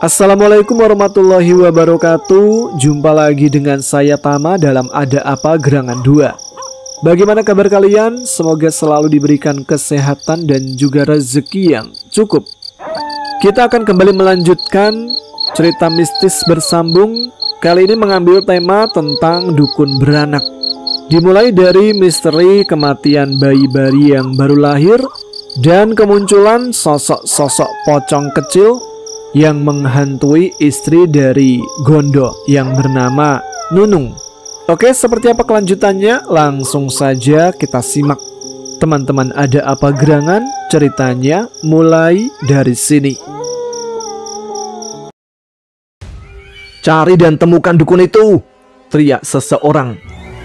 Assalamualaikum warahmatullahi wabarakatuh. Jumpa lagi dengan saya Tama dalam Ada Apa Gerangan 2. Bagaimana kabar kalian? Semoga selalu diberikan kesehatan dan juga rezeki yang cukup. Kita akan kembali melanjutkan cerita mistis bersambung. Kali ini mengambil tema tentang dukun beranak. Dimulai dari misteri kematian bayi-bayi yang baru lahir dan kemunculan sosok-sosok pocong kecil yang menghantui istri dari Gondo yang bernama Nunung. Oke, seperti apa kelanjutannya? Langsung saja kita simak. Teman-teman, ada apa gerangan? Ceritanya mulai dari sini. Cari dan temukan dukun itu, teriak seseorang.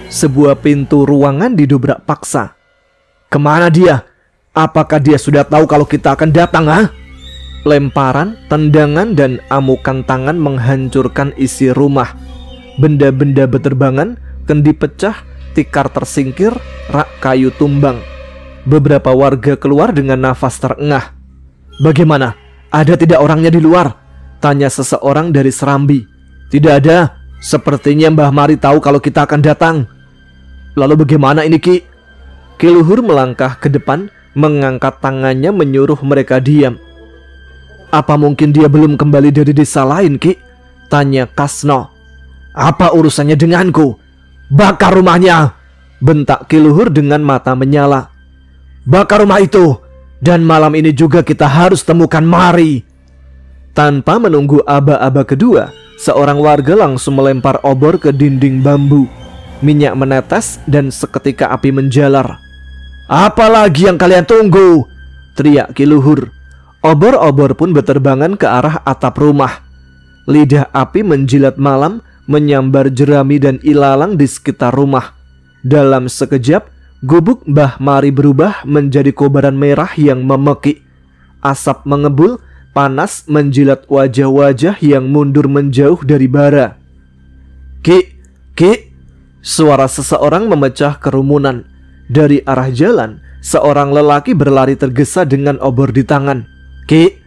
Sebuah pintu ruangan didobrak paksa. Kemana dia? Apakah dia sudah tahu kalau kita akan datang, ha? Lemparan, tendangan, dan amukan tangan menghancurkan isi rumah. Benda-benda beterbangan, kendi pecah, tikar tersingkir, rak kayu tumbang. Beberapa warga keluar dengan nafas terengah. Bagaimana? Ada tidak orangnya di luar? Tanya seseorang dari Serambi. Tidak ada. Sepertinya Mbah Mari tahu kalau kita akan datang. Lalu bagaimana ini, Ki? Ki Luhur melangkah ke depan, mengangkat tangannya menyuruh mereka diam. Apa mungkin dia belum kembali dari desa lain, Ki? Tanya Kasno. Apa urusannya denganku? Bakar rumahnya! Bentak Ki Luhur dengan mata menyala. Bakar rumah itu! Dan malam ini juga kita harus temukan Mari. Tanpa menunggu aba-aba kedua, seorang warga langsung melempar obor ke dinding bambu. Minyak menetes dan seketika api menjalar. Apalagi yang kalian tunggu? Teriak Ki Luhur. Obor-obor pun berterbangan ke arah atap rumah. Lidah api menjilat malam, menyambar jerami dan ilalang di sekitar rumah. Dalam sekejap, gubuk Mbah Mari berubah menjadi kobaran merah yang memekik. Asap mengebul, panas menjilat wajah-wajah yang mundur menjauh dari bara. Ki! Suara seseorang memecah kerumunan. Dari arah jalan, seorang lelaki berlari tergesa dengan obor di tangan. Ki!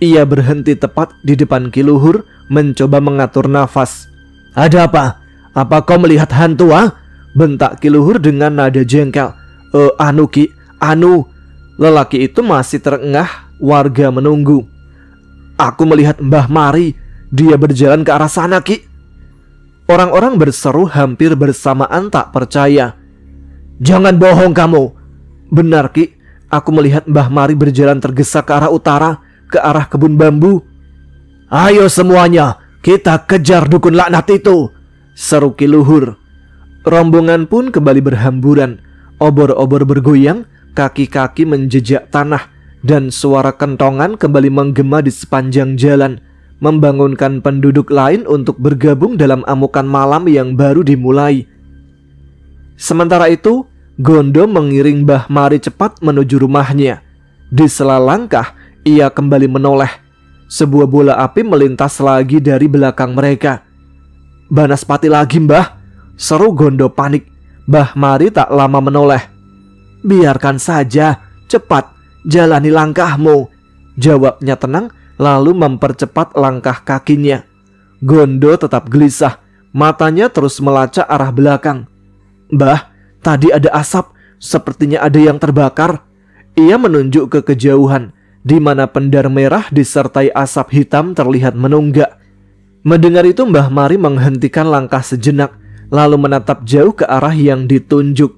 Ia berhenti tepat di depan Ki Luhur, mencoba mengatur nafas. Ada apa? Apa kau melihat hantu, ah? Bentak Ki Luhur dengan nada jengkel. Anu Ki, anu. Lelaki itu masih terengah, warga menunggu. Aku melihat Mbah Mari, dia berjalan ke arah sana, Ki. Orang-orang berseru hampir bersamaan tak percaya. Jangan bohong kamu. Benar, Ki. Aku melihat Mbah Mari berjalan tergesa ke arah utara, ke arah kebun bambu. Ayo semuanya, kita kejar dukun laknat itu, seru Ki Luhur. Rombongan pun kembali berhamburan. Obor-obor bergoyang, kaki-kaki menjejak tanah, dan suara kentongan kembali menggema di sepanjang jalan, membangunkan penduduk lain untuk bergabung dalam amukan malam yang baru dimulai. Sementara itu, Gondo mengiring Mbah Mari cepat menuju rumahnya. Di sela langkah, ia kembali menoleh. Sebuah bola api melintas lagi dari belakang mereka. Banaspati lagi, Mbah, seru Gondo panik. Mbah Mari tak lama menoleh. Biarkan saja, cepat, jalani langkahmu, jawabnya tenang, lalu mempercepat langkah kakinya. Gondo tetap gelisah, matanya terus melacak arah belakang. Mbah, tadi ada asap, sepertinya ada yang terbakar. Ia menunjuk ke kejauhan, di mana pendar merah disertai asap hitam terlihat menunggak. Mendengar itu Mbah Mari menghentikan langkah sejenak, lalu menatap jauh ke arah yang ditunjuk.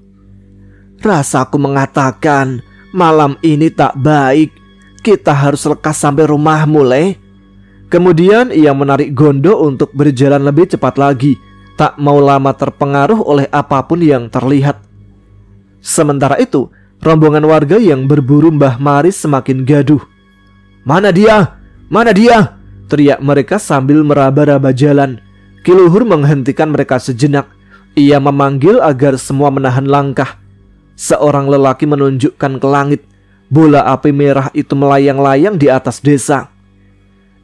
Rasaku mengatakan, malam ini tak baik. Kita harus lekas sampai rumahmu, Le. Kemudian ia menarik Gondo untuk berjalan lebih cepat lagi, tak mau lama terpengaruh oleh apapun yang terlihat. Sementara itu, rombongan warga yang berburu Mbah Mari semakin gaduh. Mana dia? Mana dia? Teriak mereka sambil meraba-raba jalan. Ki Luhur menghentikan mereka sejenak. Ia memanggil agar semua menahan langkah. Seorang lelaki menunjukkan ke langit. Bola api merah itu melayang-layang di atas desa.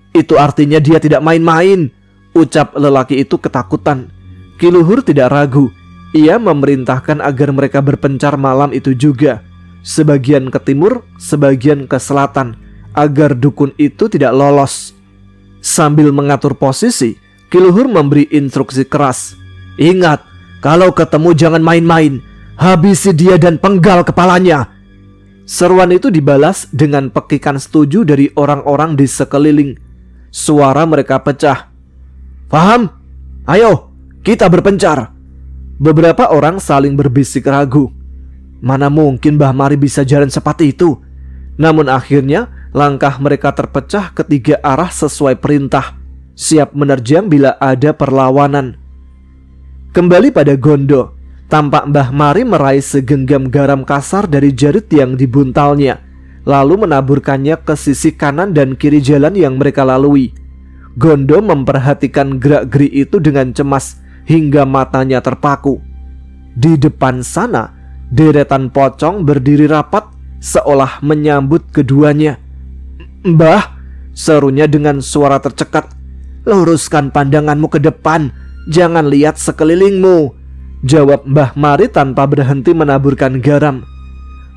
Itu artinya dia tidak main-main, ucap lelaki itu ketakutan. Ki Luhur tidak ragu. Ia memerintahkan agar mereka berpencar malam itu juga. Sebagian ke timur, sebagian ke selatan, agar dukun itu tidak lolos. Sambil mengatur posisi, Ki Luhur memberi instruksi keras. Ingat, kalau ketemu jangan main-main. Habisi dia dan penggal kepalanya. Seruan itu dibalas dengan pekikan setuju dari orang-orang di sekeliling. Suara mereka pecah. Paham? Ayo, kita berpencar. Beberapa orang saling berbisik ragu. Mana mungkin Mbah Mari bisa jalan seperti itu? Namun akhirnya langkah mereka terpecah ke tiga arah sesuai perintah, siap menerjang bila ada perlawanan. Kembali pada Gondo, tampak Mbah Mari meraih segenggam garam kasar dari jarit yang dibuntalnya, lalu menaburkannya ke sisi kanan dan kiri jalan yang mereka lalui. Gondo memperhatikan gerak-geri itu dengan cemas hingga matanya terpaku. Di depan sana, deretan pocong berdiri rapat seolah menyambut keduanya. Mbah, serunya dengan suara tercekat. Luruskan pandanganmu ke depan, jangan lihat sekelilingmu, jawab Mbah Mari tanpa berhenti menaburkan garam.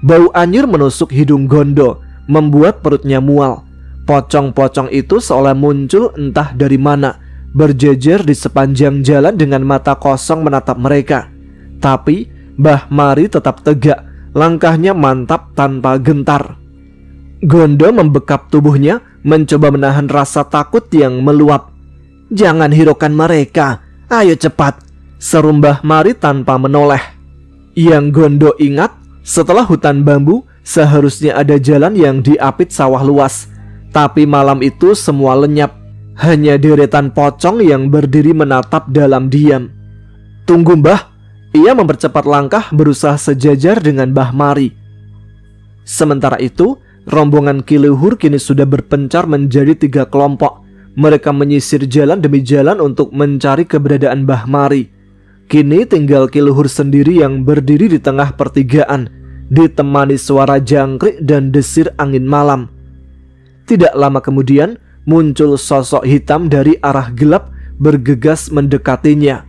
Bau anyir menusuk hidung Gondo, membuat perutnya mual. Pocong-pocong itu seolah muncul entah dari mana, berjejer di sepanjang jalan dengan mata kosong menatap mereka. Tapi Mbah Mari tetap tegak, langkahnya mantap tanpa gentar. Gondo membekap tubuhnya, mencoba menahan rasa takut yang meluap. Jangan hiraukan mereka, ayo cepat, seru Mbah Mari tanpa menoleh. Yang Gondo ingat, setelah hutan bambu seharusnya ada jalan yang diapit sawah luas. Tapi malam itu semua lenyap, hanya deretan pocong yang berdiri menatap dalam diam. Tunggu Mbah, ia mempercepat langkah berusaha sejajar dengan Mbah Mari. Sementara itu, rombongan Ki Luhur kini sudah berpencar menjadi 3 kelompok. Mereka menyisir jalan demi jalan untuk mencari keberadaan Mbah Mari. Kini tinggal Ki Luhur sendiri yang berdiri di tengah pertigaan, ditemani suara jangkrik dan desir angin malam. Tidak lama kemudian, muncul sosok hitam dari arah gelap bergegas mendekatinya.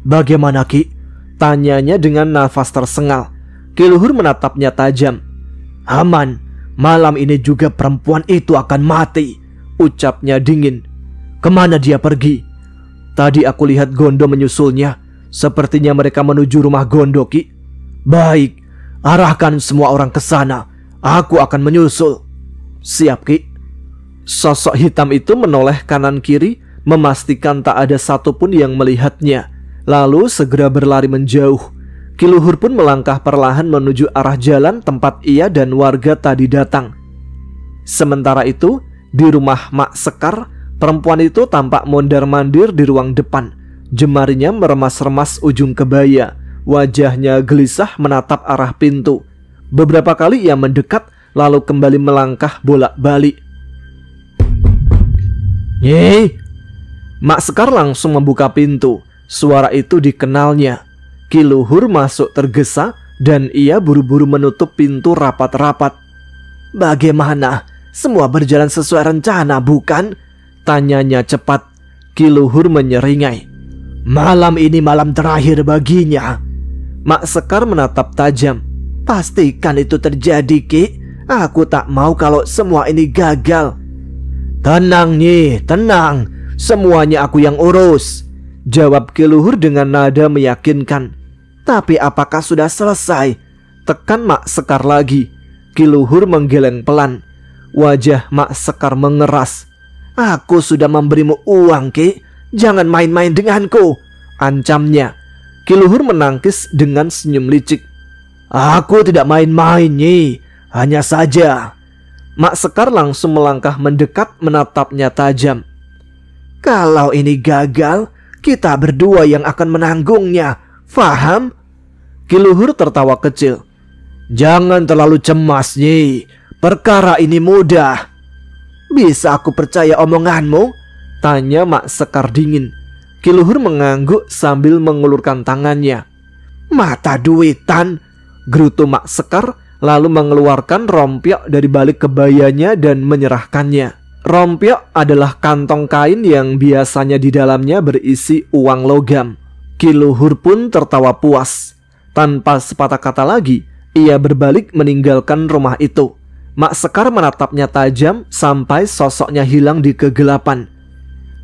Bagaimana Ki? Tanyanya dengan nafas tersengal. Ki Luhur menatapnya tajam. Aman, malam ini juga perempuan itu akan mati, ucapnya dingin. Kemana dia pergi? Tadi aku lihat Gondo menyusulnya. Sepertinya mereka menuju rumah Gondo, Ki. Baik, arahkan semua orang ke sana. Aku akan menyusul. Siap, Ki. Sosok hitam itu menoleh kanan kiri, memastikan tak ada satupun yang melihatnya, lalu segera berlari menjauh. Ki Luhur pun melangkah perlahan menuju arah jalan tempat ia dan warga tadi datang. Sementara itu, di rumah Mak Sekar, perempuan itu tampak mondar-mandir di ruang depan. Jemarinya meremas-remas ujung kebaya, wajahnya gelisah menatap arah pintu. Beberapa kali ia mendekat, lalu kembali melangkah bolak-balik. Yeay! Mak Sekar langsung membuka pintu. Suara itu dikenalnya. Ki Luhur masuk tergesa dan ia buru-buru menutup pintu rapat-rapat. Bagaimana? Semua berjalan sesuai rencana, bukan? Tanyanya cepat. Ki Luhur menyeringai. Malam ini malam terakhir baginya. Mak Sekar menatap tajam. Pastikan itu terjadi, Ki. Aku tak mau kalau semua ini gagal. Tenang Nyi, tenang. Semuanya aku yang urus, jawab Ki Luhur dengan nada meyakinkan. Tapi apakah sudah selesai? Tekan Mak Sekar lagi. Ki Luhur menggeleng pelan. Wajah Mak Sekar mengeras. Aku sudah memberimu uang, Ki. Jangan main-main denganku, ancamnya. Ki Luhur menangkis dengan senyum licik. Aku tidak main-main, Nyi. Hanya saja. Mak Sekar langsung melangkah mendekat menatapnya tajam. Kalau ini gagal, kita berdua yang akan menanggungnya. Faham? Ki Luhur tertawa kecil. Jangan terlalu cemas, Nyi. Perkara ini mudah. Bisa aku percaya omonganmu? Tanya Mak Sekar dingin. Ki Luhur mengangguk sambil mengulurkan tangannya. Mata duitan, gerutu Mak Sekar, lalu mengeluarkan rompiok dari balik kebayanya dan menyerahkannya. Rompiok adalah kantong kain yang biasanya di dalamnya berisi uang logam. Ki Luhur pun tertawa puas. Tanpa sepatah kata lagi, ia berbalik meninggalkan rumah itu. Mak Sekar menatapnya tajam sampai sosoknya hilang di kegelapan.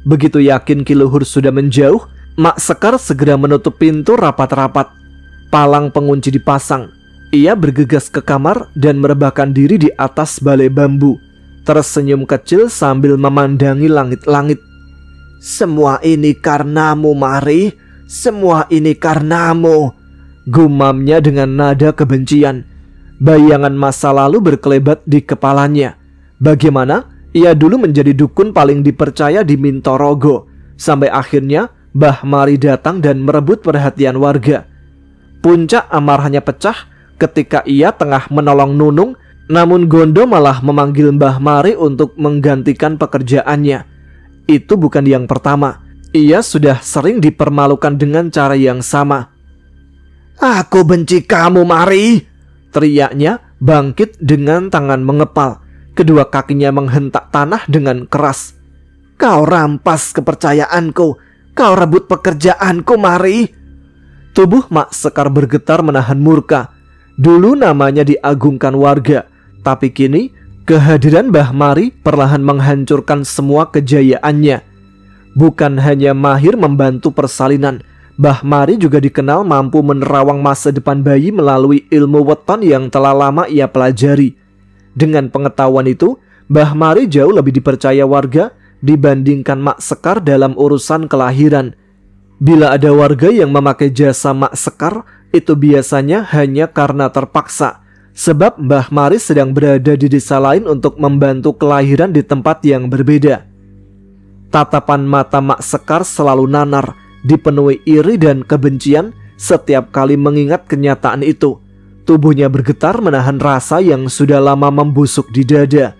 Begitu yakin Ki Luhur sudah menjauh, Mak Sekar segera menutup pintu rapat-rapat. Palang pengunci dipasang. Ia bergegas ke kamar dan merebahkan diri di atas balai bambu, tersenyum kecil sambil memandangi langit-langit. "Semua ini karenamu, Mari. Semua ini karenamu," gumamnya dengan nada kebencian. Bayangan masa lalu berkelebat di kepalanya. Bagaimana ia dulu menjadi dukun paling dipercaya di Mintorogo, sampai akhirnya Mbah Mari datang dan merebut perhatian warga. Puncak amarahnya pecah ketika ia tengah menolong Nunung, namun Gondo malah memanggil Mbah Mari untuk menggantikan pekerjaannya. Itu bukan yang pertama. Ia sudah sering dipermalukan dengan cara yang sama. "Aku benci kamu, Mari!" teriaknya bangkit dengan tangan mengepal. Kedua kakinya menghentak tanah dengan keras. "Kau rampas kepercayaanku. Kau rebut pekerjaanku, Mari!" Tubuh Mak Sekar bergetar menahan murka. Dulu namanya diagungkan warga, tapi kini kehadiran Mbah Mari perlahan menghancurkan semua kejayaannya. Bukan hanya mahir membantu persalinan, Mbah Mari juga dikenal mampu menerawang masa depan bayi melalui ilmu weton yang telah lama ia pelajari. Dengan pengetahuan itu, Mbah Mari jauh lebih dipercaya warga dibandingkan Mak Sekar dalam urusan kelahiran. Bila ada warga yang memakai jasa Mak Sekar, itu biasanya hanya karena terpaksa, sebab Mbah Mari sedang berada di desa lain untuk membantu kelahiran di tempat yang berbeda. Tatapan mata Mak Sekar selalu nanar, dipenuhi iri dan kebencian setiap kali mengingat kenyataan itu. Tubuhnya bergetar menahan rasa yang sudah lama membusuk di dada.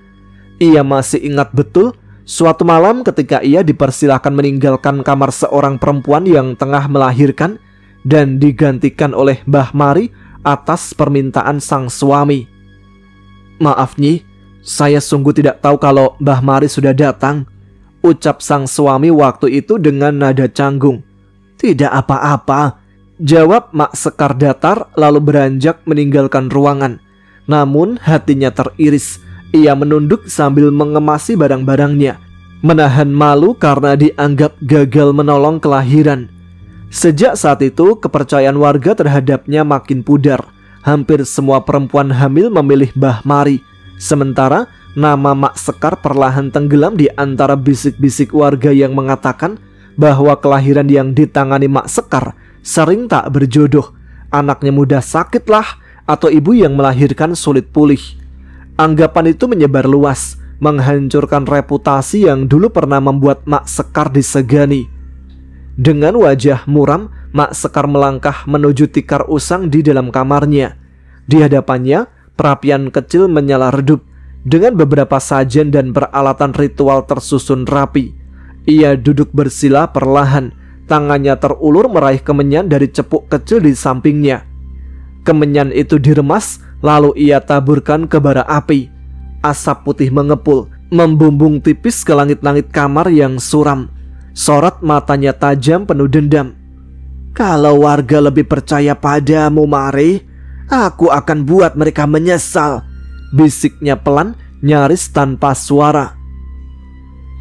Ia masih ingat betul suatu malam ketika ia dipersilahkan meninggalkan kamar seorang perempuan yang tengah melahirkan dan digantikan oleh Mbah Mari atas permintaan sang suami. "Maaf Nyi, saya sungguh tidak tahu kalau Mbah Mari sudah datang," ucap sang suami waktu itu dengan nada canggung. "Tidak apa-apa," jawab Mak Sekar datar lalu beranjak meninggalkan ruangan. Namun hatinya teriris. Ia menunduk sambil mengemasi barang-barangnya, menahan malu karena dianggap gagal menolong kelahiran. Sejak saat itu, kepercayaan warga terhadapnya makin pudar. Hampir semua perempuan hamil memilih Mbah Mari. Sementara nama Mak Sekar perlahan tenggelam di antara bisik-bisik warga yang mengatakan bahwa kelahiran yang ditangani Mak Sekar sering tak berjodoh. Anaknya mudah sakitlah, atau ibu yang melahirkan sulit pulih. Anggapan itu menyebar luas, menghancurkan reputasi yang dulu pernah membuat Mak Sekar disegani. Dengan wajah muram, Mak Sekar melangkah menuju tikar usang di dalam kamarnya. Di hadapannya, perapian kecil menyala redup dengan beberapa sajen dan peralatan ritual tersusun rapi. Ia duduk bersila perlahan, tangannya terulur meraih kemenyan dari cepuk kecil di sampingnya. Kemenyan itu diremas, lalu ia taburkan ke bara api. Asap putih mengepul, membumbung tipis ke langit-langit kamar yang suram. Sorot matanya tajam penuh dendam. "Kalau warga lebih percaya padamu, Mari, aku akan buat mereka menyesal," bisiknya pelan, nyaris tanpa suara.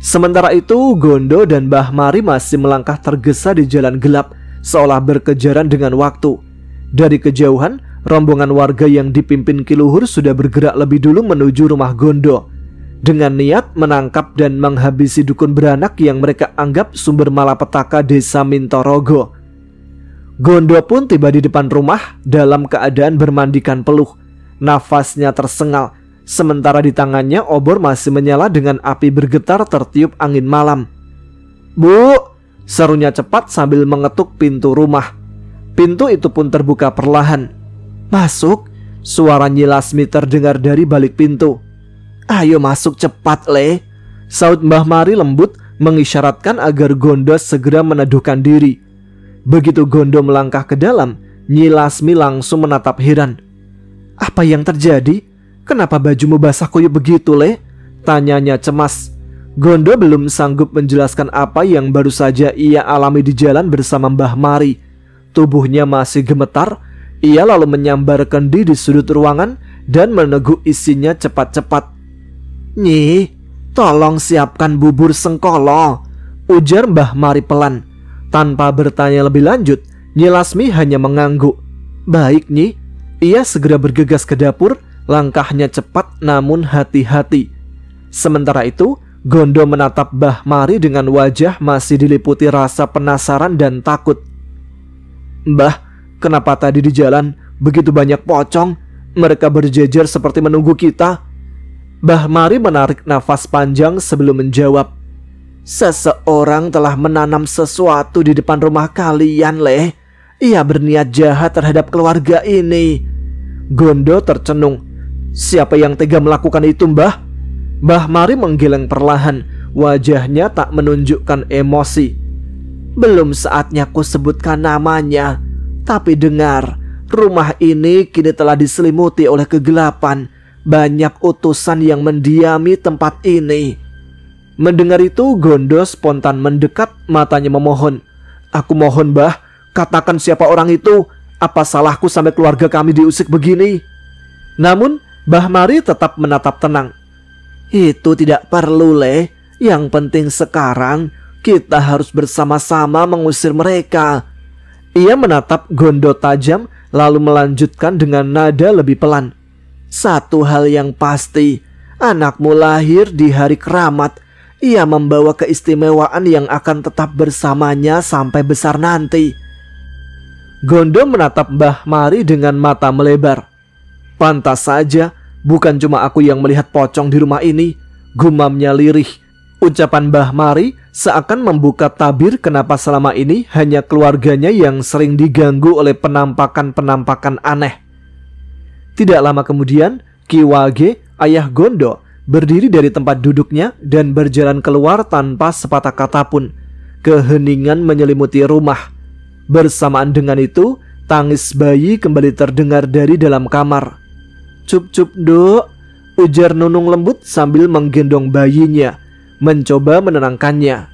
Sementara itu, Gondo dan Mbah Mari masih melangkah tergesa di jalan gelap, seolah berkejaran dengan waktu. Dari kejauhan, rombongan warga yang dipimpin Ki Luhur sudah bergerak lebih dulu menuju rumah Gondo, dengan niat menangkap dan menghabisi dukun beranak yang mereka anggap sumber malapetaka desa Mintorogo. Gondo pun tiba di depan rumah dalam keadaan bermandikan peluh. Nafasnya tersengal, sementara di tangannya obor masih menyala dengan api bergetar tertiup angin malam. "Bu!" serunya cepat sambil mengetuk pintu rumah. Pintu itu pun terbuka perlahan. "Masuk," suara Nyi Lasmi terdengar dari balik pintu. "Ayo masuk cepat, Le," saut Mbah Mari lembut mengisyaratkan agar Gondo segera meneduhkan diri. Begitu Gondo melangkah ke dalam, Nyi Lasmi langsung menatap heran. "Apa yang terjadi? Kenapa bajumu basah kuyup begitu, Le?" tanyanya cemas. Gondo belum sanggup menjelaskan apa yang baru saja ia alami di jalan bersama Mbah Mari. Tubuhnya masih gemetar. Ia lalu menyambarkan diri di sudut ruangan dan meneguk isinya cepat-cepat. "Nyi, tolong siapkan bubur sengkolo," ujar Mbah Mari pelan. Tanpa bertanya lebih lanjut, Nyi Lasmi hanya mengangguk. Baik Nyi. Ia segera bergegas ke dapur, langkahnya cepat namun hati-hati. Sementara itu, Gondo menatap Mbah Mari dengan wajah masih diliputi rasa penasaran dan takut. Mbah, kenapa tadi di jalan begitu banyak pocong? Mereka berjejer seperti menunggu kita. Mbah Mari menarik nafas panjang sebelum menjawab. Seseorang telah menanam sesuatu di depan rumah kalian, Leh. Ia berniat jahat terhadap keluarga ini. Gondo tercenung. Siapa yang tega melakukan itu, Mbah? Mbah Mari menggeleng perlahan. Wajahnya tak menunjukkan emosi. Belum saatnya ku sebutkan namanya. Tapi dengar, rumah ini kini telah diselimuti oleh kegelapan. Banyak utusan yang mendiami tempat ini. Mendengar itu, Gondo spontan mendekat, matanya memohon. Aku mohon, Mbah, katakan siapa orang itu. Apa salahku sampai keluarga kami diusik begini? Namun, Mbah Mari tetap menatap tenang. Itu tidak perlu, Leh. Yang penting sekarang kita harus bersama-sama mengusir mereka. Ia menatap Gondo tajam, lalu melanjutkan dengan nada lebih pelan. Satu hal yang pasti, anakmu lahir di hari keramat. Ia membawa keistimewaan yang akan tetap bersamanya sampai besar nanti. Gondo menatap Mbah Mari dengan mata melebar. Pantas saja, bukan cuma aku yang melihat pocong di rumah ini, gumamnya lirih. Ucapan Mbah Mari seakan membuka tabir kenapa selama ini hanya keluarganya yang sering diganggu oleh penampakan-penampakan aneh. Tidak lama kemudian, Ki Wage, ayah Gondo, berdiri dari tempat duduknya dan berjalan keluar tanpa sepatah kata pun. Keheningan menyelimuti rumah. Bersamaan dengan itu, tangis bayi kembali terdengar dari dalam kamar. Cup-cup, Dok, ujar Nunung lembut sambil menggendong bayinya, mencoba menenangkannya.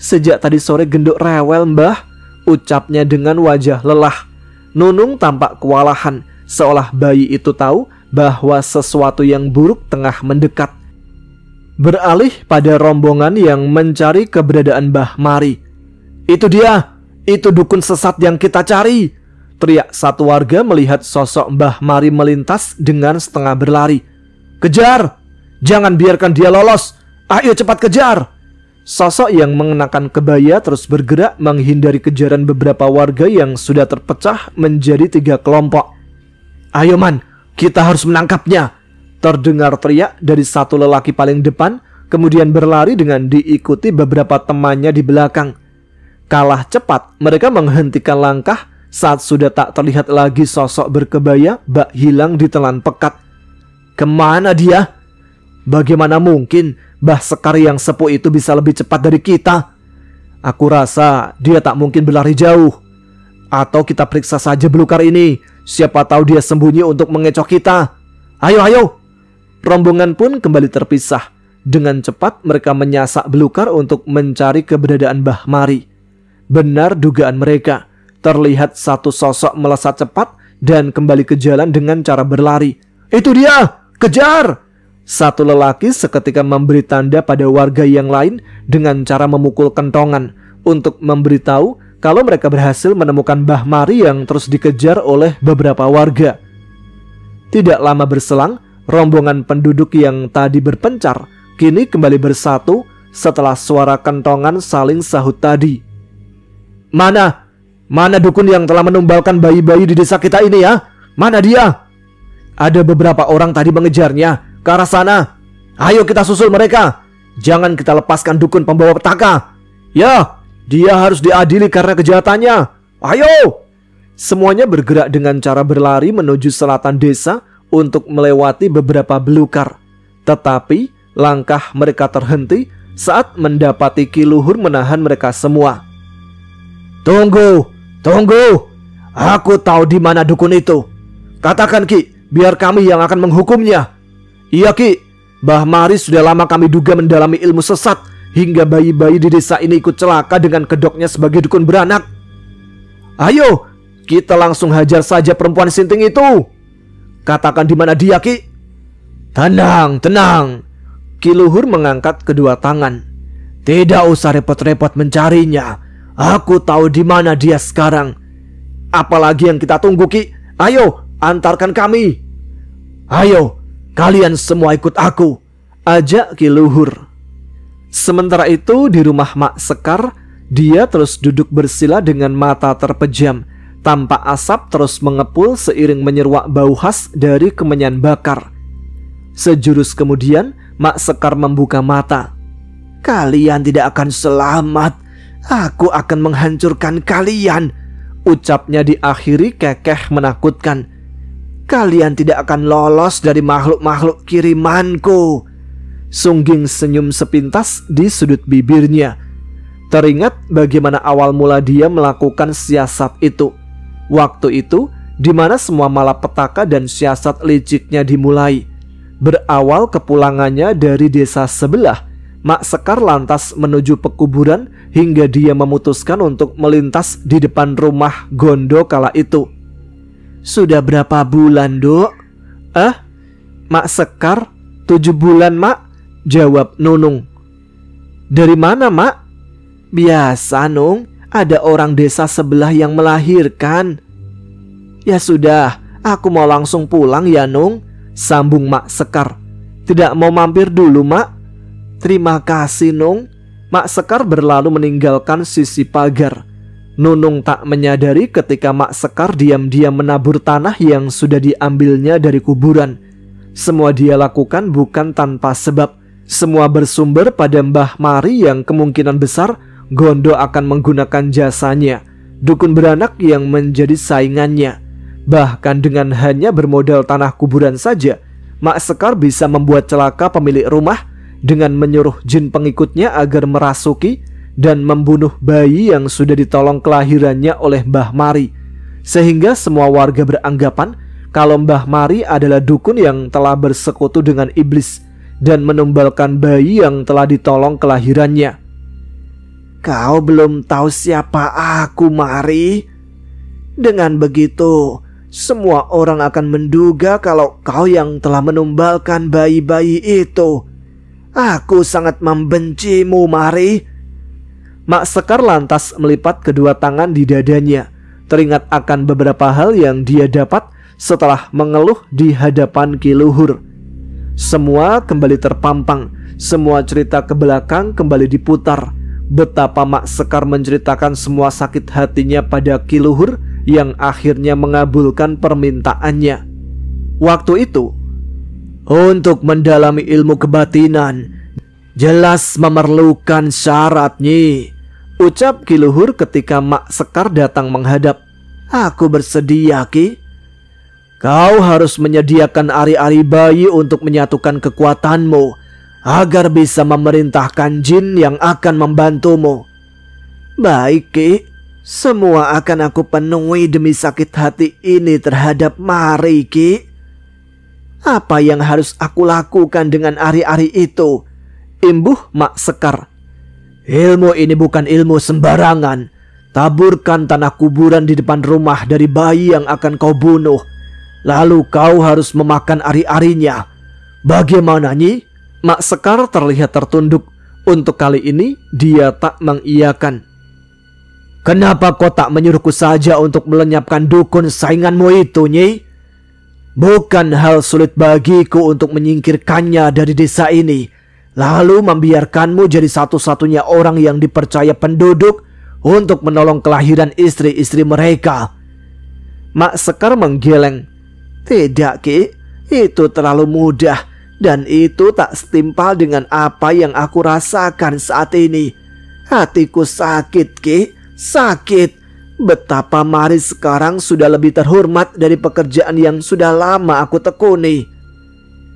Sejak tadi sore genduk rewel, Mbah, ucapnya dengan wajah lelah. Nunung tampak kewalahan, seolah bayi itu tahu bahwa sesuatu yang buruk tengah mendekat. Beralih pada rombongan yang mencari keberadaan Mbah Mari. Itu dia, itu dukun sesat yang kita cari, teriak satu warga melihat sosok Mbah Mari melintas dengan setengah berlari. Kejar, jangan biarkan dia lolos, ayo cepat kejar. Sosok yang mengenakan kebaya terus bergerak menghindari kejaran beberapa warga yang sudah terpecah menjadi 3 kelompok. Ayo Man, kita harus menangkapnya, terdengar teriak dari satu lelaki paling depan, kemudian berlari dengan diikuti beberapa temannya di belakang. Kalah cepat, mereka menghentikan langkah saat sudah tak terlihat lagi sosok berkebaya bak hilang ditelan pekat. Kemana dia? Bagaimana mungkin Mbah Sekar yang sepuh itu bisa lebih cepat dari kita? Aku rasa dia tak mungkin berlari jauh. Atau kita periksa saja belukar ini, siapa tahu dia sembunyi untuk mengecoh kita. Ayo, ayo. Rombongan pun kembali terpisah. Dengan cepat mereka menyasak belukar untuk mencari keberadaan Mbah Mari. Benar dugaan mereka. Terlihat satu sosok melesat cepat dan kembali ke jalan dengan cara berlari. Itu dia, kejar! Satu lelaki seketika memberi tanda pada warga yang lain dengan cara memukul kentongan untuk memberitahu kalau mereka berhasil menemukan Mbah Mari yang terus dikejar oleh beberapa warga. Tidak lama berselang, rombongan penduduk yang tadi berpencar kini kembali bersatu setelah suara kentongan saling sahut tadi. Mana dukun yang telah menumbalkan bayi-bayi di desa kita ini ya? Mana dia? Ada beberapa orang tadi mengejarnya ke arah sana. Ayo kita susul mereka. Jangan kita lepaskan dukun pembawa petaka. Ya, dia harus diadili karena kejahatannya. Ayo! Semuanya bergerak dengan cara berlari menuju selatan desa untuk melewati beberapa belukar. Tetapi langkah mereka terhenti saat mendapati Ki Luhur menahan mereka semua. Tunggu. Aku tahu di mana dukun itu. Katakan Ki, biar kami yang akan menghukumnya. Iya Ki, Mbah Mari sudah lama kami duga mendalami ilmu sesat hingga bayi-bayi di desa ini ikut celaka dengan kedoknya sebagai dukun beranak. Ayo, kita langsung hajar saja perempuan sinting itu. Katakan di mana dia Ki. Tenang. Ki Luhur mengangkat kedua tangan. Tidak usah repot-repot mencarinya. Aku tahu di mana dia sekarang. Apalagi yang kita tunggu, Ki? Ayo, antarkan kami. Ayo, kalian semua ikut aku, ajak Ki Luhur. Sementara itu di rumah Mak Sekar, dia terus duduk bersila dengan mata terpejam. Tampak asap terus mengepul seiring menyeruak bau khas dari kemenyan bakar. Sejurus kemudian Mak Sekar membuka mata. Kalian tidak akan selamat. Aku akan menghancurkan kalian, ucapnya diakhiri kekeh menakutkan. Kalian tidak akan lolos dari makhluk-makhluk kirimanku. Sungging senyum sepintas di sudut bibirnya. Teringat bagaimana awal mula dia melakukan siasat itu. Waktu itu di mana semua malapetaka dan siasat liciknya dimulai. Berawal kepulangannya dari desa sebelah, Mak Sekar lantas menuju pekuburan hingga dia memutuskan untuk melintas di depan rumah Gondo kala itu. Sudah berapa bulan, Dok? Mak Sekar, 7 bulan, Mak, jawab Nunung. Dari mana, Mak? Biasa, Nung, ada orang desa sebelah yang melahirkan. Ya sudah, aku mau langsung pulang ya, Nung, sambung Mak Sekar. Tidak mau mampir dulu, Mak? Terima kasih, Nung. Mak Sekar berlalu meninggalkan sisi pagar. Nunung tak menyadari ketika Mak Sekar diam-diam menabur tanah yang sudah diambilnya dari kuburan. Semua dia lakukan bukan tanpa sebab. Semua bersumber pada Mbah Mari yang kemungkinan besar Gondo akan menggunakan jasanya. Dukun beranak yang menjadi saingannya. Bahkan dengan hanya bermodal tanah kuburan saja, Mak Sekar bisa membuat celaka pemilik rumah dengan menyuruh jin pengikutnya agar merasuki dan membunuh bayi yang sudah ditolong kelahirannya oleh Mbah Mari. Sehingga semua warga beranggapan kalau Mbah Mari adalah dukun yang telah bersekutu dengan iblis dan menumbalkan bayi yang telah ditolong kelahirannya. Kau belum tahu siapa aku, Mari. Dengan begitu, semua orang akan menduga kalau kau yang telah menumbalkan bayi-bayi itu. Aku sangat membencimu, Mari. Mak Sekar lantas melipat kedua tangan di dadanya. Teringat akan beberapa hal yang dia dapat setelah mengeluh di hadapan Ki Luhur. Semua kembali terpampang. Semua cerita ke belakang kembali diputar. Betapa Mak Sekar menceritakan semua sakit hatinya pada Ki Luhur yang akhirnya mengabulkan permintaannya. Waktu itu, untuk mendalami ilmu kebatinan jelas memerlukan syarat, Nyi, ucap Ki Luhur ketika Mak Sekar datang menghadap. Aku bersedia, Ki. Kau harus menyediakan ari-ari bayi untuk menyatukan kekuatanmu agar bisa memerintahkan jin yang akan membantumu. Baik, Ki. Semua akan aku penuhi demi sakit hati ini terhadap Mari, Ki. Apa yang harus aku lakukan dengan ari-ari itu? Imbuh Mak Sekar. Ilmu ini bukan ilmu sembarangan. Taburkan tanah kuburan di depan rumah dari bayi yang akan kau bunuh. Lalu kau harus memakan ari-arinya. Bagaimana, Nyi? Mak Sekar terlihat tertunduk. Untuk kali ini dia tak mengiyakan. Kenapa kau tak menyuruhku saja untuk melenyapkan dukun sainganmu itu, Nyi? Bukan hal sulit bagiku untuk menyingkirkannya dari desa ini, lalu membiarkanmu jadi satu-satunya orang yang dipercaya penduduk untuk menolong kelahiran istri-istri mereka. Mak Sekar menggeleng. Tidak, Ki, itu terlalu mudah dan itu tak setimpal dengan apa yang aku rasakan saat ini. Hatiku sakit, Ki, sakit. Betapa Mari sekarang sudah lebih terhormat dari pekerjaan yang sudah lama aku tekuni.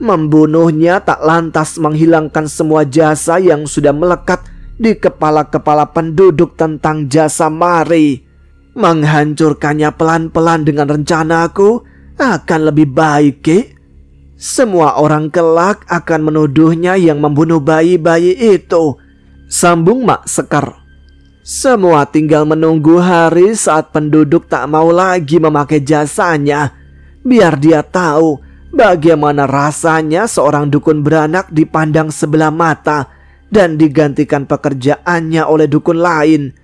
Membunuhnya tak lantas menghilangkan semua jasa yang sudah melekat di kepala-kepala penduduk tentang jasa Mari. Menghancurkannya pelan-pelan dengan rencanaku akan lebih baik, Ki. Semua orang kelak akan menuduhnya yang membunuh bayi-bayi itu, sambung Mak Sekar. Semua tinggal menunggu hari saat penduduk tak mau lagi memakai jasanya. Biar dia tahu bagaimana rasanya seorang dukun beranak dipandang sebelah mata dan digantikan pekerjaannya oleh dukun lain.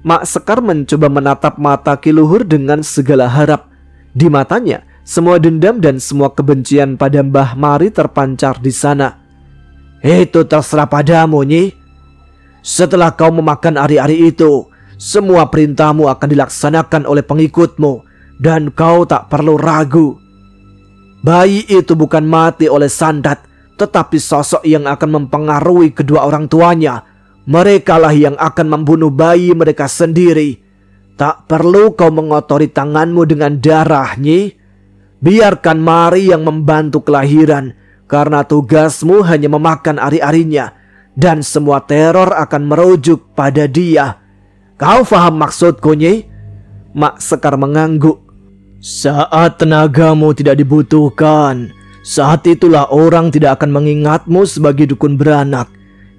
Mak Sekar mencoba menatap mata Ki Luhur dengan segala harap. Di matanya, semua dendam dan semua kebencian pada Mbah Mari terpancar di sana. Itu terserah padamu, Nyi. Setelah kau memakan ari-ari itu, semua perintahmu akan dilaksanakan oleh pengikutmu, dan kau tak perlu ragu. Bayi itu bukan mati oleh sandat, tetapi sosok yang akan mempengaruhi kedua orang tuanya. Merekalah yang akan membunuh bayi mereka sendiri. Tak perlu kau mengotori tanganmu dengan darah, Nyi. Biarkan Mari yang membantu kelahiran, karena tugasmu hanya memakan ari-arinya, dan semua teror akan merujuk pada dia. Kau faham maksudku, Nyi? Mak Sekar mengangguk. Saat tenagamu tidak dibutuhkan, saat itulah orang tidak akan mengingatmu sebagai dukun beranak.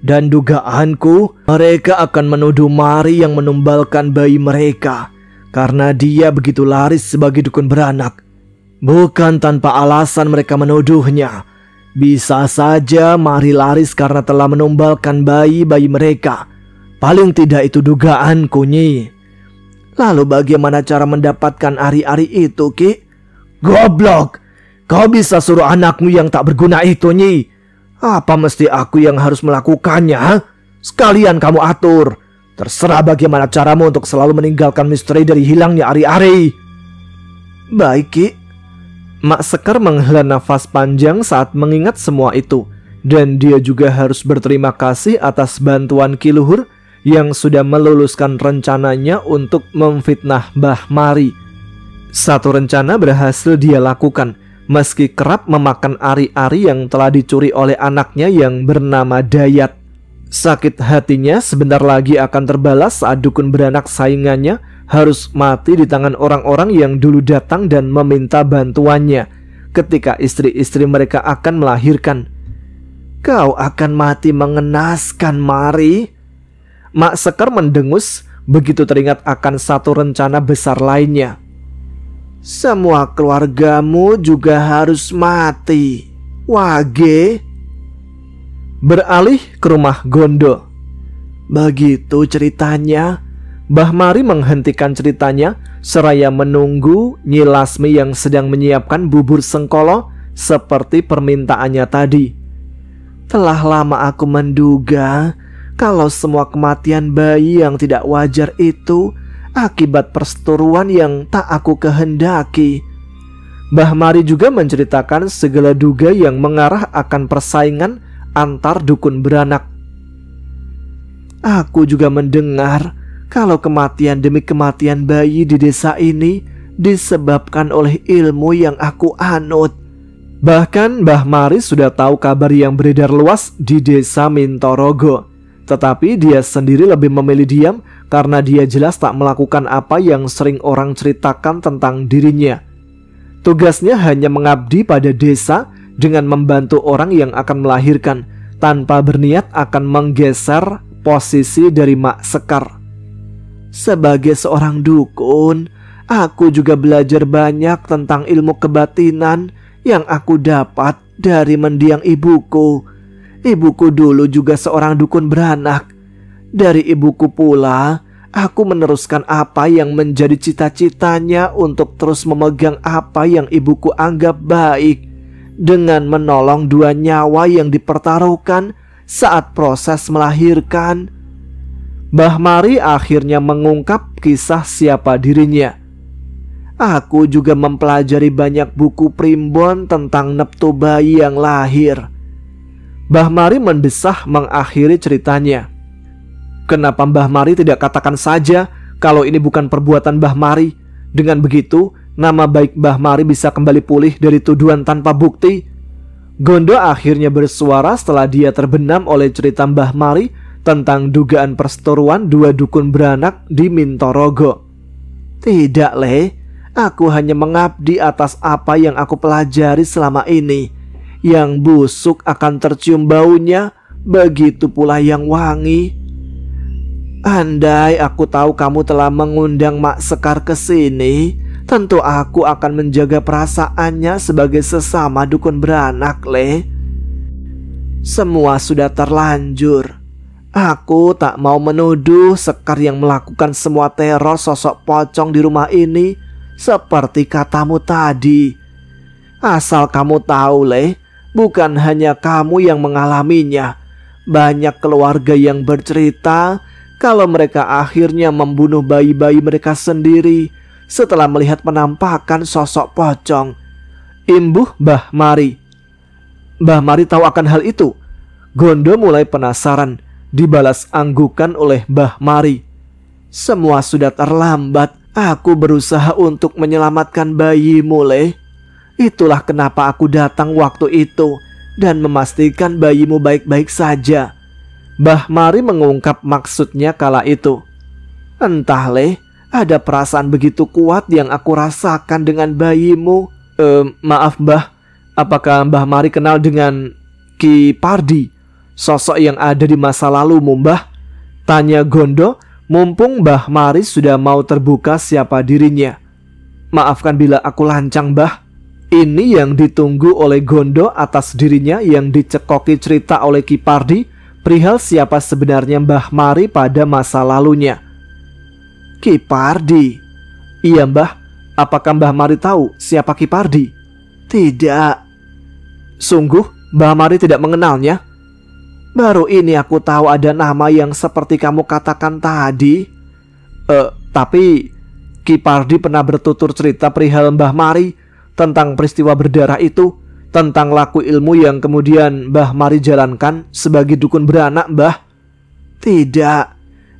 Dan dugaanku, mereka akan menuduh Mari yang menumbalkan bayi mereka, karena dia begitu laris sebagai dukun beranak. Bukan tanpa alasan mereka menuduhnya. Bisa saja Mari laris karena telah menumbalkan bayi-bayi mereka. Paling tidak itu dugaanku, Nyi. Lalu bagaimana cara mendapatkan ari-ari itu, Ki? Goblok! Kau bisa suruh anakmu yang tak berguna itu, Nyi. Apa mesti aku yang harus melakukannya? Sekalian kamu atur. Terserah bagaimana caramu untuk selalu meninggalkan misteri dari hilangnya ari-ari. Baik, Ki. Mak Sekar menghela nafas panjang saat mengingat semua itu. Dan dia juga harus berterima kasih atas bantuan Ki Luhur yang sudah meluluskan rencananya untuk memfitnah Mbah Mari. Satu rencana berhasil dia lakukan, meski kerap memakan ari-ari yang telah dicuri oleh anaknya yang bernama Dayat. Sakit hatinya sebentar lagi akan terbalas saat dukun beranak saingannya harus mati di tangan orang-orang yang dulu datang dan meminta bantuannya ketika istri-istri mereka akan melahirkan. Kau akan mati mengenaskan, Mari. Mak Sekar mendengus begitu teringat akan satu rencana besar lainnya. Semua keluargamu juga harus mati, Wage. Beralih ke rumah Gondo. Begitu ceritanya. Mbah Mari menghentikan ceritanya seraya menunggu Nyi Lasmi yang sedang menyiapkan bubur sengkolo seperti permintaannya tadi. Telah lama aku menduga kalau semua kematian bayi yang tidak wajar itu akibat perseteruan yang tak aku kehendaki. Mbah Mari juga menceritakan segala duga yang mengarah akan persaingan antar dukun beranak. Aku juga mendengar kalau kematian demi kematian bayi di desa ini disebabkan oleh ilmu yang aku anut. Bahkan Mbah Mari sudah tahu kabar yang beredar luas di desa Mintorogo. Tetapi dia sendiri lebih memilih diam karena dia jelas tak melakukan apa yang sering orang ceritakan tentang dirinya. Tugasnya hanya mengabdi pada desa dengan membantu orang yang akan melahirkan, tanpa berniat akan menggeser posisi dari Mak Sekar. Sebagai seorang dukun, aku juga belajar banyak tentang ilmu kebatinan yang aku dapat dari mendiang ibuku. Ibuku dulu juga seorang dukun beranak. Dari ibuku pula, aku meneruskan apa yang menjadi cita-citanya untuk terus memegang apa yang ibuku anggap baik, dengan menolong dua nyawa yang dipertaruhkan saat proses melahirkan. Mbah Mari akhirnya mengungkap kisah siapa dirinya. Aku juga mempelajari banyak buku primbon tentang neptu bayi yang lahir. Mbah Mari mendesah mengakhiri ceritanya. Kenapa Mbah Mari tidak katakan saja kalau ini bukan perbuatan Mbah Mari? Dengan begitu, nama baik Mbah Mari bisa kembali pulih dari tuduhan tanpa bukti. Gondo akhirnya bersuara setelah dia terbenam oleh cerita Mbah Mari tentang dugaan perseteruan dua dukun beranak di Mintorogo. Tidak, Le. Aku hanya mengabdi atas apa yang aku pelajari selama ini. Yang busuk akan tercium baunya, begitu pula yang wangi. Andai aku tahu kamu telah mengundang Mak Sekar ke sini, tentu aku akan menjaga perasaannya sebagai sesama dukun beranak, Le. Semua sudah terlanjur. Aku tak mau menuduh Sekar yang melakukan semua teror sosok pocong di rumah ini seperti katamu tadi. Asal kamu tahu, Le, bukan hanya kamu yang mengalaminya. Banyak keluarga yang bercerita kalau mereka akhirnya membunuh bayi-bayi mereka sendiri setelah melihat penampakan sosok pocong. Imbuh Mbah Mari. Mbah Mari tahu akan hal itu. Gondo mulai penasaran, dibalas anggukan oleh Mbah Mari. Semua sudah terlambat. Aku berusaha untuk menyelamatkan bayimu, Le. Itulah kenapa aku datang waktu itu dan memastikan bayimu baik-baik saja. Mbah Mari mengungkap maksudnya kala itu. Entah, Le, ada perasaan begitu kuat yang aku rasakan dengan bayimu. Maaf Mbah, apakah Mbah Mari kenal dengan Ki Pardi, sosok yang ada di masa lalumu, Mbah? Tanya Gondo, mumpung Mbah Mari sudah mau terbuka siapa dirinya. Maafkan bila aku lancang, Mbah. Ini yang ditunggu oleh Gondo atas dirinya yang dicekoki cerita oleh Ki Pardi perihal siapa sebenarnya Mbah Mari pada masa lalunya. Ki Pardi? Iya Mbah, apakah Mbah Mari tahu siapa Ki Pardi? Tidak. Sungguh Mbah Mari tidak mengenalnya? Baru ini aku tahu ada nama yang seperti kamu katakan tadi. Tapi Ki Pardi pernah bertutur cerita perihal Mbah Mari tentang peristiwa berdarah itu, tentang laku ilmu yang kemudian Mbah Mari jalankan sebagai dukun beranak, Mbah. Tidak,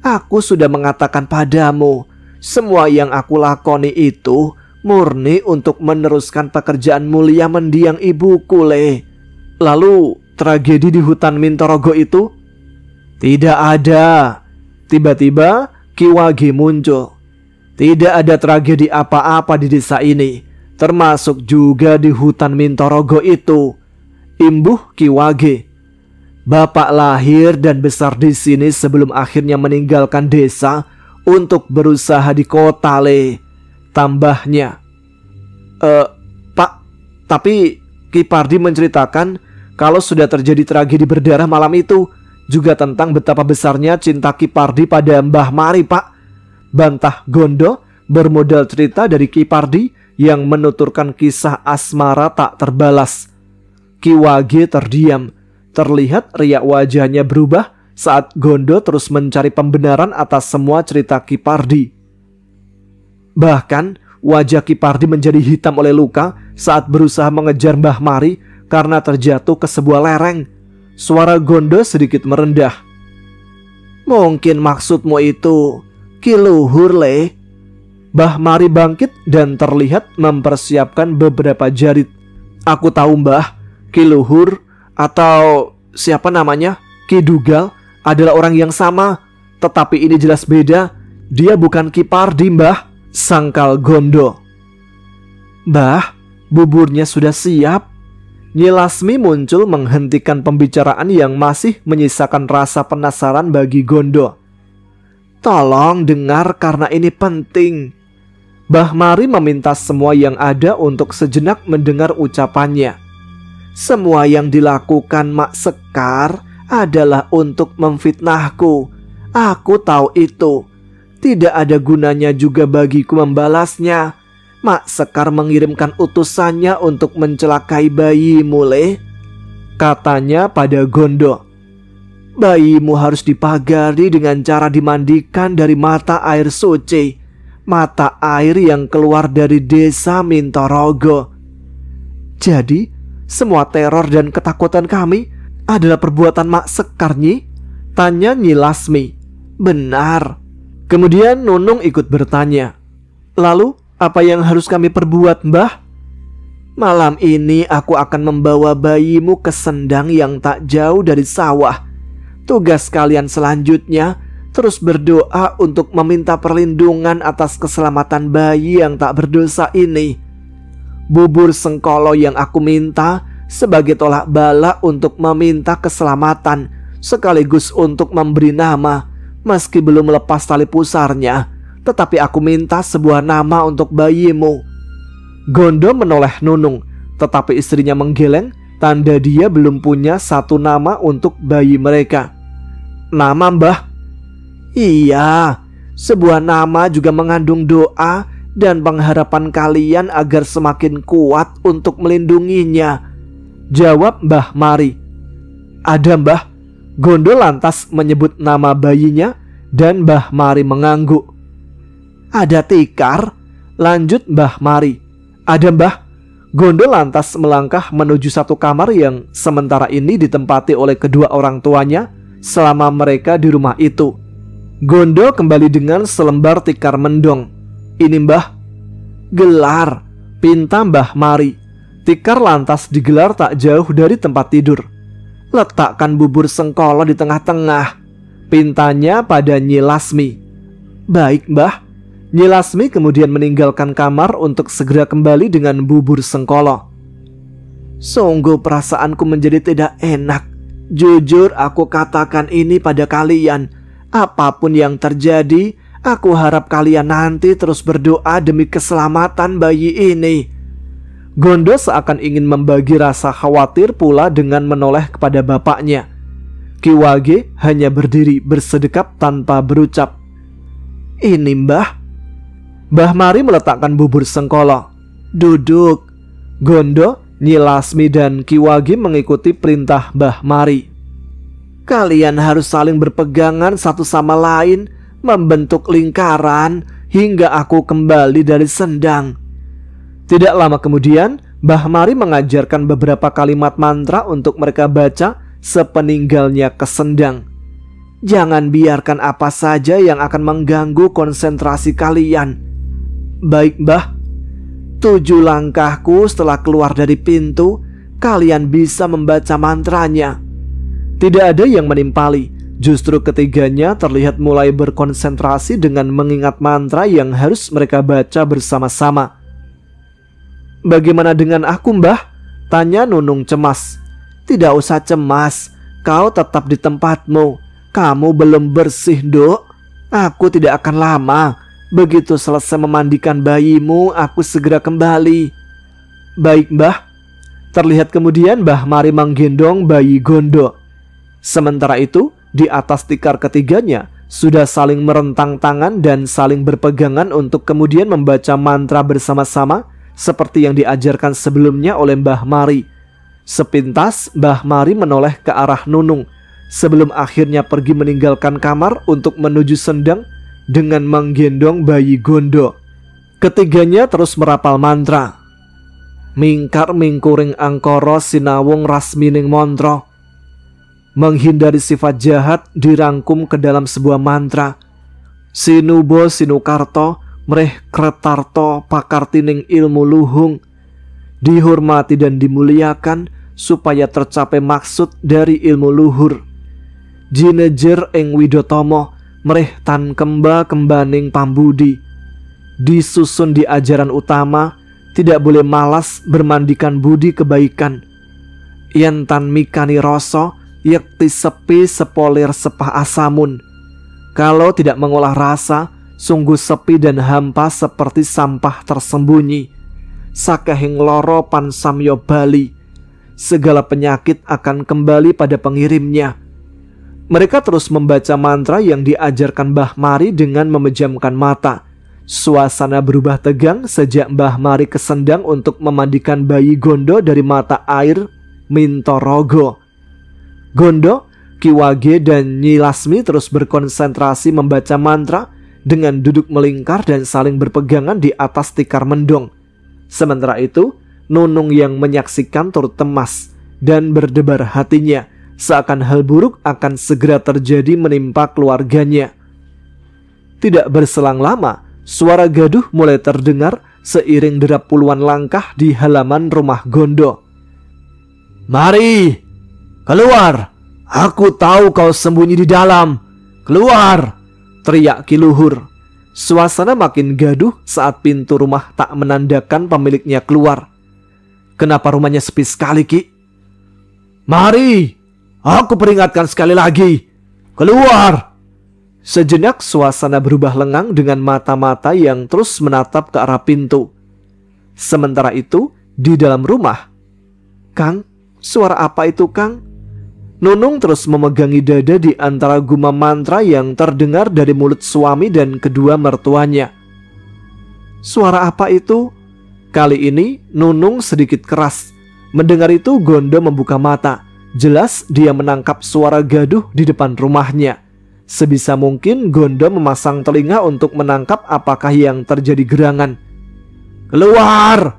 aku sudah mengatakan padamu, semua yang aku lakoni itu murni untuk meneruskan pekerjaan mulia mendiang ibuku, Le. Lalu tragedi di hutan Mintorogo itu? Tidak ada. Tiba-tiba Ki Wage muncul. Tidak ada tragedi apa-apa di desa ini, termasuk juga di hutan Mintorogo itu. Imbuh Ki Wage. Bapak lahir dan besar di sini sebelum akhirnya meninggalkan desa untuk berusaha di kota, Le. Tambahnya. Pak, tapi Ki Pardi menceritakan kalau sudah terjadi tragedi berdarah malam itu, juga tentang betapa besarnya cinta Ki Pardi pada Mbah Mari, Pak. Bantah Gondo bermodal cerita dari Ki Pardi yang menuturkan kisah asmara tak terbalas. Ki Wage terdiam. Terlihat riak wajahnya berubah saat Gondo terus mencari pembenaran atas semua cerita Ki Pardi. Bahkan wajah Ki Pardi menjadi hitam oleh luka saat berusaha mengejar Mbah Mari karena terjatuh ke sebuah lereng. Suara Gondo sedikit merendah. Mungkin maksudmu itu Ki Luhur, Le. Mbah Mari bangkit dan terlihat mempersiapkan beberapa jarit. Aku tahu, Mbah. Ki Luhur atau siapa namanya, Ki Dugal adalah orang yang sama. Tetapi ini jelas beda. Dia bukan Ki Pardi, Mbah, sangkal Gondo. Mbah, buburnya sudah siap. Nyi Lasmi muncul menghentikan pembicaraan yang masih menyisakan rasa penasaran bagi Gondo. Tolong dengar karena ini penting. Mbah Mari meminta semua yang ada untuk sejenak mendengar ucapannya. Semua yang dilakukan Mak Sekar adalah untuk memfitnahku. Aku tahu itu. Tidak ada gunanya juga bagiku membalasnya. Mak Sekar mengirimkan utusannya untuk mencelakai bayimu, Le. Katanya pada Gondo. Bayimu harus dipagari dengan cara dimandikan dari mata air suci. Mata air yang keluar dari desa Mintorogo. Jadi semua teror dan ketakutan kami adalah perbuatan Mak Sekar, Nyi? Tanya Nyi Lasmi. Benar. Kemudian Nunung ikut bertanya. Lalu apa yang harus kami perbuat, Mbah? Malam ini aku akan membawa bayimu ke sendang yang tak jauh dari sawah. Tugas kalian selanjutnya terus berdoa untuk meminta perlindungan atas keselamatan bayi yang tak berdosa ini. Bubur sengkolo yang aku minta sebagai tolak bala untuk meminta keselamatan, sekaligus untuk memberi nama. Meski belum lepas tali pusarnya, tetapi aku minta sebuah nama untuk bayimu. Gondo menoleh Nunung, tetapi istrinya menggeleng tanda dia belum punya satu nama untuk bayi mereka. Nama, Mbah? Iya, sebuah nama juga mengandung doa dan pengharapan kalian agar semakin kuat untuk melindunginya, jawab Mbah Mari. Ada, Mbah. Gondo lantas menyebut nama bayinya dan Mbah Mari mengangguk. Ada Tikar, lanjut Mbah Mari. Ada, Mbah. Gondo lantas melangkah menuju satu kamar yang sementara ini ditempati oleh kedua orang tuanya selama mereka di rumah itu. Gondo kembali dengan selembar tikar mendong. Ini, Mbah. Gelar, pinta Mbah Mari. Tikar lantas digelar tak jauh dari tempat tidur. Letakkan bubur sengkolo di tengah-tengah, pintanya pada Nyi Lasmi. Baik, Mbah. Nyi Lasmi kemudian meninggalkan kamar untuk segera kembali dengan bubur sengkolo. Sungguh perasaanku menjadi tidak enak. Jujur aku katakan ini pada kalian. Apapun yang terjadi, aku harap kalian nanti terus berdoa demi keselamatan bayi ini. Gondo seakan ingin membagi rasa khawatir pula dengan menoleh kepada bapaknya. Ki Wage hanya berdiri bersedekap tanpa berucap. Ini, Mbah. Mbah Mari meletakkan bubur sengkolo. Duduk. Gondo, Nyi Lasmi dan Ki Wage mengikuti perintah Mbah Mari. Kalian harus saling berpegangan satu sama lain, membentuk lingkaran hingga aku kembali dari Sendang. Tidak lama kemudian, Mbah Mari mengajarkan beberapa kalimat mantra untuk mereka baca sepeninggalnya ke Sendang. Jangan biarkan apa saja yang akan mengganggu konsentrasi kalian. Baik, Mbah. 7 langkahku setelah keluar dari pintu, kalian bisa membaca mantranya. Tidak ada yang menimpali. Justru ketiganya terlihat mulai berkonsentrasi dengan mengingat mantra yang harus mereka baca bersama-sama. Bagaimana dengan aku, Mbah? Tanya Nunung cemas. Tidak usah cemas, kau tetap di tempatmu. Kamu belum bersih, Dok. Aku tidak akan lama. Begitu selesai memandikan bayimu, aku segera kembali. Baik, Mbah. Terlihat kemudian Mbah Mari menggendong bayi Gondo. Sementara itu, di atas tikar ketiganya sudah saling merentang tangan dan saling berpegangan untuk kemudian membaca mantra bersama-sama seperti yang diajarkan sebelumnya oleh Mbah Mari. Sepintas Mbah Mari menoleh ke arah Nunung sebelum akhirnya pergi meninggalkan kamar untuk menuju Sendang dengan menggendong bayi Gondo. Ketiganya terus merapal mantra. Mingkar mingkuring angkoro sinawung rasmining montro. Menghindari sifat jahat dirangkum ke dalam sebuah mantra. Sinubo sinukarto mreh kretarto pakartining ilmu luhung. Dihormati dan dimuliakan supaya tercapai maksud dari ilmu luhur. Jinejer ing widotomo mreh tan kemba kembaning pambudi. Disusun di ajaran utama, tidak boleh malas bermandikan budi kebaikan. Yen tan mikani rasa yakti sepi sepolir sepah asamun. Kalau tidak mengolah rasa, sungguh sepi dan hampa seperti sampah tersembunyi. Sakehing loro pan samyo bali. Segala penyakit akan kembali pada pengirimnya. Mereka terus membaca mantra yang diajarkan Mbah Mari dengan memejamkan mata. Suasana berubah tegang sejak Mbah Mari ke Sendang untuk memandikan bayi Gondo dari mata air Mintorogo. Gondo, Ki Wage dan Nyi Lasmi terus berkonsentrasi membaca mantra dengan duduk melingkar dan saling berpegangan di atas tikar mendong. Sementara itu, Nunung yang menyaksikan turut cemas dan berdebar hatinya, seakan hal buruk akan segera terjadi menimpa keluarganya. Tidak berselang lama, suara gaduh mulai terdengar seiring derap puluhan langkah di halaman rumah Gondo. Mari, keluar! Aku tahu kau sembunyi di dalam. Keluar! Teriak Ki Luhur. Suasana makin gaduh saat pintu rumah tak menandakan pemiliknya keluar. Kenapa rumahnya sepi sekali, Ki? Mari! Aku peringatkan sekali lagi. Keluar! Sejenak suasana berubah lengang dengan mata-mata yang terus menatap ke arah pintu. Sementara itu, di dalam rumah, Kang, Suara apa itu, Kang? Nunung terus memegangi dada di antara guma mantra yang terdengar dari mulut suami dan kedua mertuanya. Suara apa itu? Kali ini Nunung sedikit keras. Mendengar itu Gondo membuka mata. Jelas dia menangkap suara gaduh di depan rumahnya. Sebisa mungkin Gondo memasang telinga untuk menangkap apakah yang terjadi gerangan. Keluar!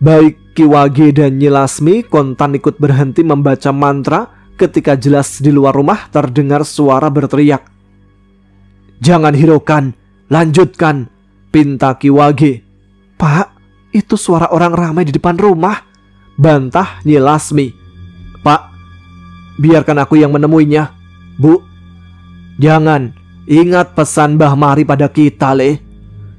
Baik Ki Wage dan Nyi Lasmi kontan ikut berhenti membaca mantra ketika jelas di luar rumah terdengar suara berteriak. Jangan hiraukan, lanjutkan, pinta Ki Wage. Pak, itu suara orang ramai di depan rumah, bantah Nyi Lasmi. Pak, biarkan aku yang menemuinya. Bu, jangan, ingat pesan Mbah Mari pada kita, Le.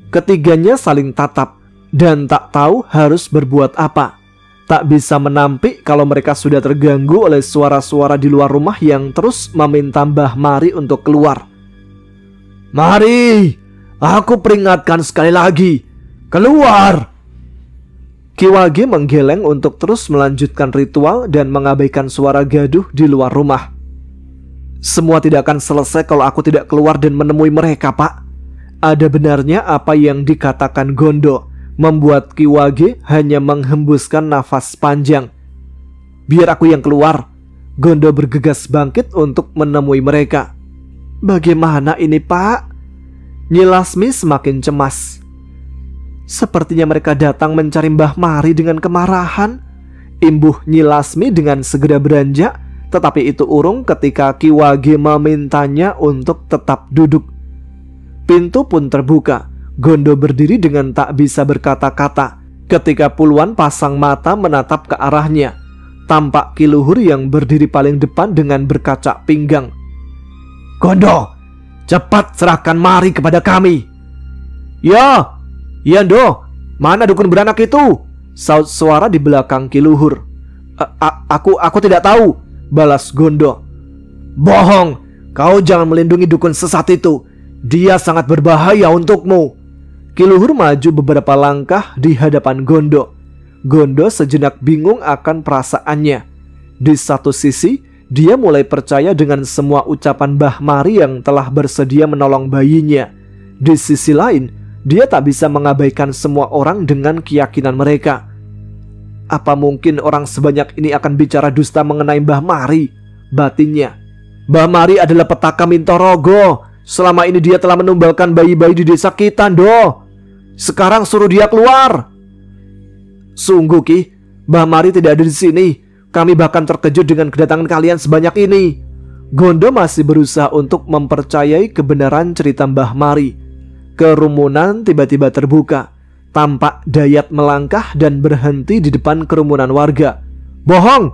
Ketiganya saling tatap dan tak tahu harus berbuat apa. Tak bisa menampik kalau mereka sudah terganggu oleh suara-suara di luar rumah yang terus meminta Mbah Mari untuk keluar. Mari, aku peringatkan sekali lagi, keluar! Ki Wage menggeleng untuk terus melanjutkan ritual dan mengabaikan suara gaduh di luar rumah. Semua tidak akan selesai kalau aku tidak keluar dan menemui mereka, Pak. Ada benarnya apa yang dikatakan Gondo, membuat Ki Wage hanya menghembuskan nafas panjang. Biar aku yang keluar. Gondo bergegas bangkit untuk menemui mereka. Bagaimana ini, Pak? Nyi Lasmi semakin cemas. Sepertinya mereka datang mencari Mbah Mari dengan kemarahan. Imbuh Nyi Lasmi dengan segera beranjak, tetapi itu urung ketika Ki Wage memintanya untuk tetap duduk. Pintu pun terbuka. Gondo berdiri dengan tak bisa berkata-kata ketika puluhan pasang mata menatap ke arahnya. Tampak Ki Luhur yang berdiri paling depan dengan berkaca pinggang. Gondo, cepat serahkan Mari kepada kami. Ya, Ndo, mana dukun beranak itu? Saut suara di belakang Ki Luhur. Aku tidak tahu, balas Gondo. Bohong, kau jangan melindungi dukun sesat itu. Dia sangat berbahaya untukmu. Ki Luhur maju beberapa langkah di hadapan Gondo. Gondo sejenak bingung akan perasaannya. Di satu sisi, dia mulai percaya dengan semua ucapan Mbah Mari yang telah bersedia menolong bayinya. Di sisi lain, dia tak bisa mengabaikan semua orang dengan keyakinan mereka. Apa mungkin orang sebanyak ini akan bicara dusta mengenai Mbah Mari? Batinnya. Mbah Mari adalah petaka Mintorogo. Selama ini dia telah menumbalkan bayi-bayi di desa kita, Ndo. Sekarang suruh dia keluar. Sungguh, Ki, Mbah Mari tidak ada di sini. Kami bahkan terkejut dengan kedatangan kalian sebanyak ini. Gondo masih berusaha untuk mempercayai kebenaran cerita Mbah Mari. Kerumunan tiba-tiba terbuka. Tampak Dayat melangkah dan berhenti di depan kerumunan warga. Bohong!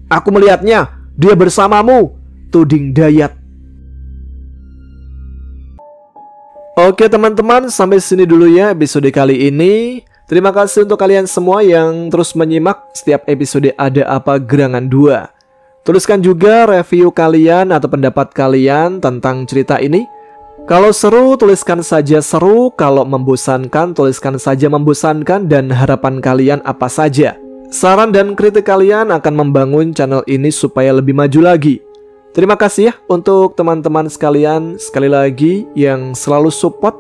Aku melihatnya. Dia bersamamu, tuding Dayat. Oke teman-teman, sampai sini dulu ya episode kali ini. Terima kasih untuk kalian semua yang terus menyimak setiap episode Ada Apa Gerangan 2. Tuliskan juga review kalian atau pendapat kalian tentang cerita ini. Kalau seru, tuliskan saja seru. Kalau membosankan, tuliskan saja membosankan. Dan harapan kalian apa saja. Saran dan kritik kalian akan membangun channel ini supaya lebih maju lagi. Terima kasih ya untuk teman-teman sekalian sekali lagi yang selalu support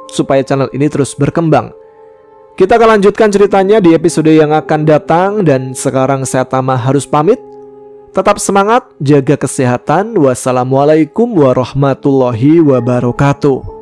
supaya channel ini terus berkembang. Kita akan lanjutkan ceritanya di episode yang akan datang dan sekarang saya Tama harus pamit. Tetap semangat, jaga kesehatan. Wassalamualaikum warahmatullahi wabarakatuh.